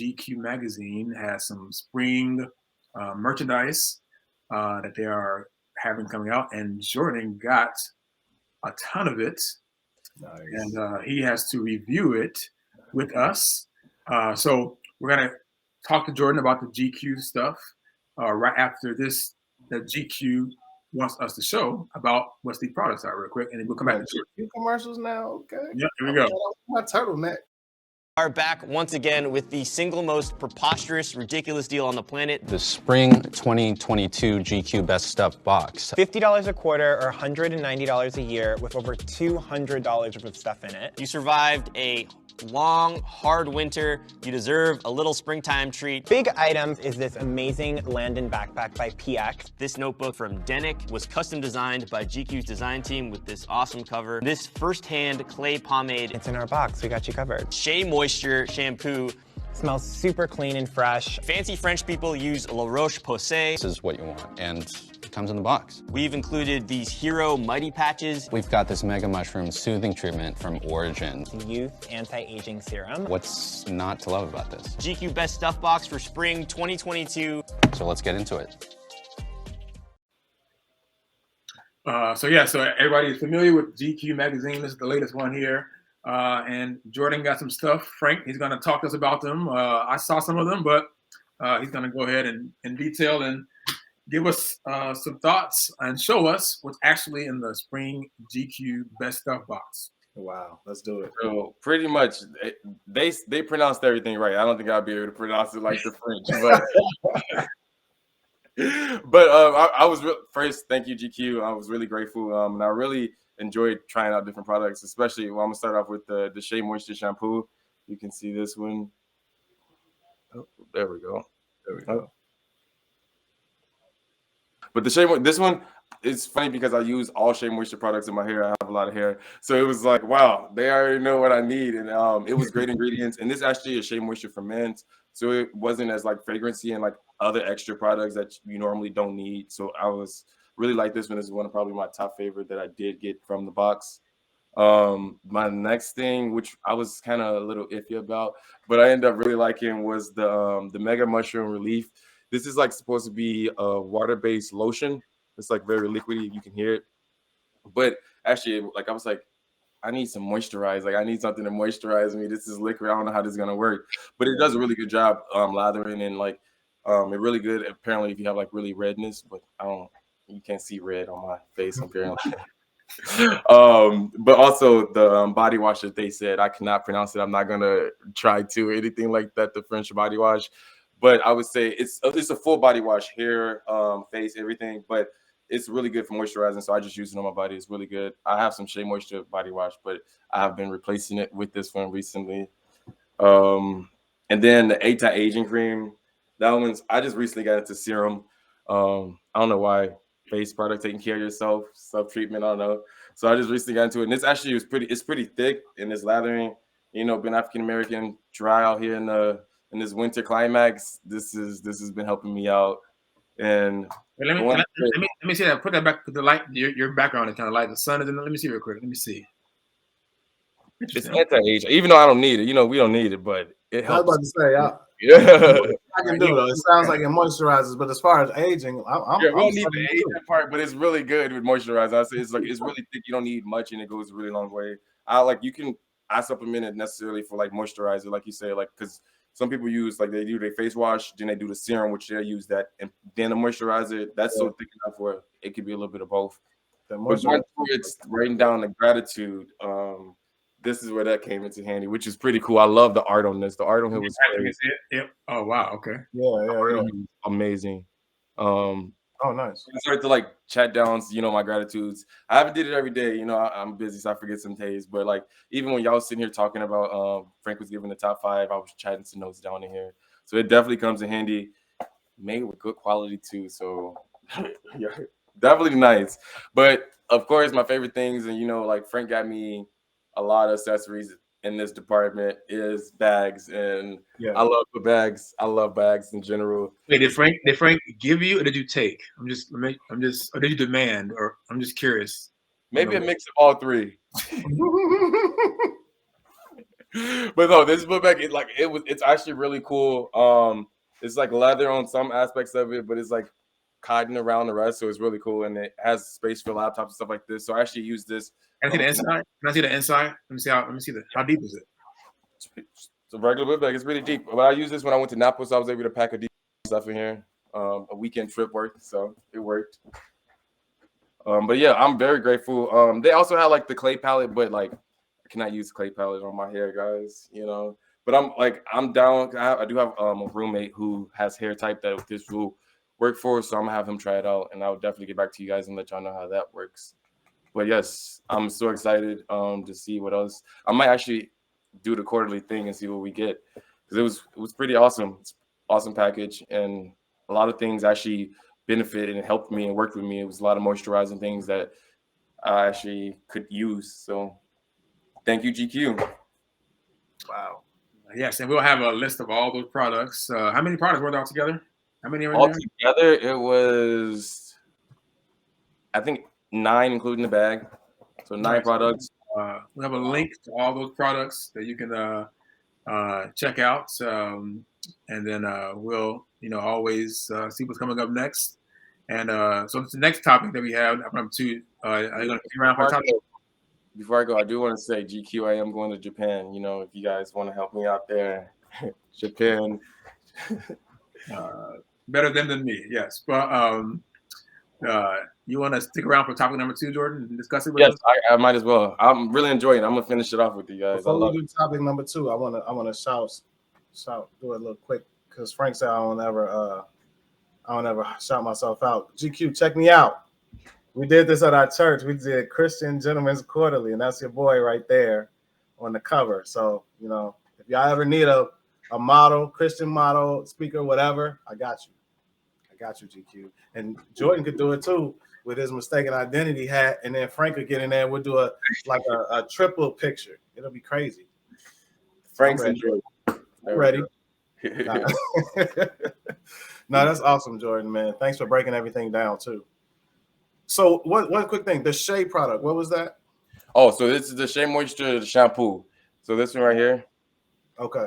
GQ magazine has some spring merchandise that they are having coming out, and Jordan got a ton of it, Nice. and he has to review it with us. So we're gonna talk to Jordan about the GQ stuff right after this. That GQ wants us to show about what these products are, real quick, and then we'll come back to Jordan. GQ commercials now. Okay. Yeah, here we go. My turtleneck. Are back once again with the single most preposterous, ridiculous deal on the planet. The Spring 2022 GQ Best Stuff box. $50 a quarter or $190 a year with over $200 worth of stuff in it. You survived a long, hard winter. You deserve a little springtime treat. Big items is this amazing Landon backpack by PX. This notebook from Denick was custom designed by GQ's design team with this awesome cover. This first-hand clay pomade. It's in our box, we got you covered. Shea Moisture shampoo. Smells super clean and fresh. Fancy French people use La Roche-Posay. This is what you want, and it comes in the box. We've included these Hero Mighty Patches. We've got this Mega Mushroom Soothing Treatment from Origin. Youth anti-aging serum. What's not to love about this? GQ Best Stuff Box for Spring 2022. So let's get into it. So everybody is familiar with GQ magazine. This is the latest one here. And Jordan got some stuff. Frank, he's going to talk to us about them. I saw some of them, but he's going to go ahead and in detail and give us some thoughts and show us what's actually in the Spring GQ Best Stuff box. Wow, let's do it. So pretty much, they pronounced everything right. I don't think I'll be able to pronounce it like the French, but I was first. Thank you, GQ. I was really grateful, and I really enjoyed trying out different products, especially. Well, I'm gonna start off with the Shea Moisture shampoo. You can see this one. Oh, there we go. There we go. But the Shea, this one, it's funny because I use all Shea Moisture products in my hair. I have a lot of hair, so it was like, wow, they already know what I need, and it was great ingredients. And this actually is Shea Moisture for men, so it wasn't as like fragrancy and like other extra products that you normally don't need. So I was really like this one. This is one of probably my top favorite that I did get from the box. My next thing, which I was kind of a little iffy about, but I ended up really liking, was the Mega Mushroom Relief. This is like supposed to be a water-based lotion. It's like very liquidy. You can hear it. But actually, like I was like, I need some moisturize. Like I need something to moisturize me. This is liquid. I don't know how this is gonna work, but it does a really good job lathering and like it really good. Apparently, if you have like really redness, but you can't see red on my face apparently. But also the body wash that they said, I cannot pronounce it. I'm not gonna try to anything like that. The French body wash, but I would say it's a full body wash, hair, face, everything. But it's really good for moisturizing. So I just use it on my body. It's really good. I have some Shea Moisture body wash, but I have been replacing it with this one recently. And then the anti-aging cream. That one's, I just recently got into serum. I don't know why. Face product, taking care of yourself, self-treatment, I don't know. So I just recently got into it. And this actually it's pretty thick and it's lathering. You know, being African-American, dry out here in this winter climax, this has been helping me out. And let me see that. Put that back. Put the light. Your background is kind of light. The sun is in. Let me see real quick. Let me see. It's anti-age, even though I don't need it. You know, we don't need it, but it helps. I was about to say, yeah, I can do it. It sounds like it moisturizes, but as far as aging, we don't need the aging part, but it's really good with moisturizer. I say it's really thick. You don't need much, and it goes a really long way. I supplement it necessarily for like moisturizer, like you say, like because some people use like they do their face wash, then they do the serum, which they use that, and then the moisturizer. That's so thick enough where it could be a little bit of both. But once it's writing down the gratitude, this is where that came into handy, which is pretty cool. I love the art on this. The art on here was great. Yep. Oh wow. Okay. Yeah. Amazing. Oh, nice. I started to like chat down, my gratitudes. I haven't did it every day. I'm busy, so I forget some days. But like even when y'all was sitting here talking about Frank was giving the top 5, I was chatting some notes down in here. So it definitely comes in handy. Made with good quality too. So yeah, definitely nice. But of course, my favorite things, and like Frank got me a lot of accessories in this department, is bags, and I love the bags. I love bags in general. Wait, did Frank give you, or did you take? Or did you demand, or I'm just curious. Maybe a mix of all three. But no, this book bag, it's actually really cool. It's like leather on some aspects of it, but it's like cotton around the rest, so it's really cool, and it has space for laptops and stuff like this. So I actually use this. Can I see the inside? Can I see the inside? Let me see how deep is it? It's a regular book bag. It's really deep. But I used this when I went to Napa, so I was able to pack a deep stuff in here. A weekend trip worth, so it worked. But yeah, I'm very grateful. They also had like the clay palette, but like I cannot use clay palette on my hair, guys. You know, but I'm down. I do have a roommate who has hair type that this will work for, so I'm gonna have him try it out, and I'll definitely get back to you guys and let y'all know how that works. But yes, I'm so excited to see what else. I might actually do the quarterly thing and see what we get, because it was pretty awesome. It's awesome package, and a lot of things actually benefited and helped me and worked with me. It was a lot of moisturizing things that I actually could use. So thank you, GQ. Wow. Yes, and we'll have a list of all those products. How many products were there all together? How many are in All there? together, it was, I think, 9, including the bag. So 9 Nice. products. We have a link to all those products that you can check out, and then we'll always see what's coming up next. And so it's the next topic that we have. Number 2. Are you going to be around for the topic? Before I go, I do want to say, GQ, I am going to Japan. You know, if you guys want to help me out there, Japan. Better them than me, yes. But you want to stick around for topic number 2, Jordan, and discuss it with Yes, us? I might as well. I'm really enjoying it. I'm gonna finish it off with you guys. Before we do topic number 2, I wanna shout, do a little quick, because Frank said I don't ever shout myself out. GQ, check me out. We did this at our church. We did Christian Gentlemen's Quarterly, and that's your boy right there on the cover. So if y'all ever need a model, Christian model, speaker, whatever, I got you. GQ. And Jordan could do it too with his mistaken identity hat, and then Frank could get in there. We'll do a triple picture. It'll be crazy. Frank's enjoying. Ready? No, that's awesome, Jordan, man. Thanks for breaking everything down too. So one quick thing, the Shea product, what was that? Oh, so this is the Shea Moisture shampoo. So this one right here. Okay.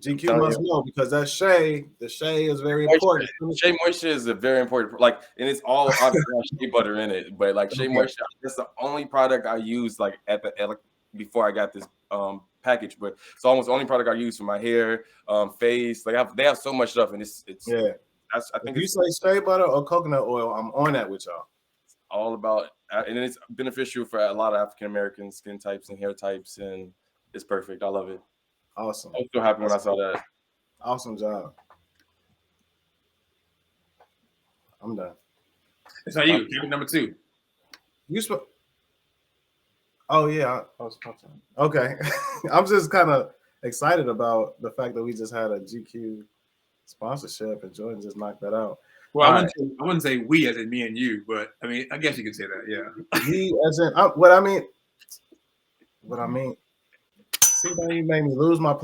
GQ must know, because that Shea, the Shea is very important. Shea Moisture is a very important, and it's all obviously shea butter in it, but like Shea Moisture, that's the only product I use before I got this package. But it's almost the only product I use for my hair, face. They have so much stuff, and it's yeah. I think if you say shea butter or coconut oil, I'm on that with y'all. All about, and it's beneficial for a lot of African American skin types and hair types, and it's perfect. I love it. Awesome. I was so happy when I saw that. Awesome job. I'm done. It's not you. Topic number 2. Oh yeah. Okay. I'm just kind of excited about the fact that we just had a GQ sponsorship and Jordan just knocked that out. Well, I wouldn't say we as in me and you, but I mean, I guess you could say that, yeah. He as in what I mean. See, now you made me lose my place.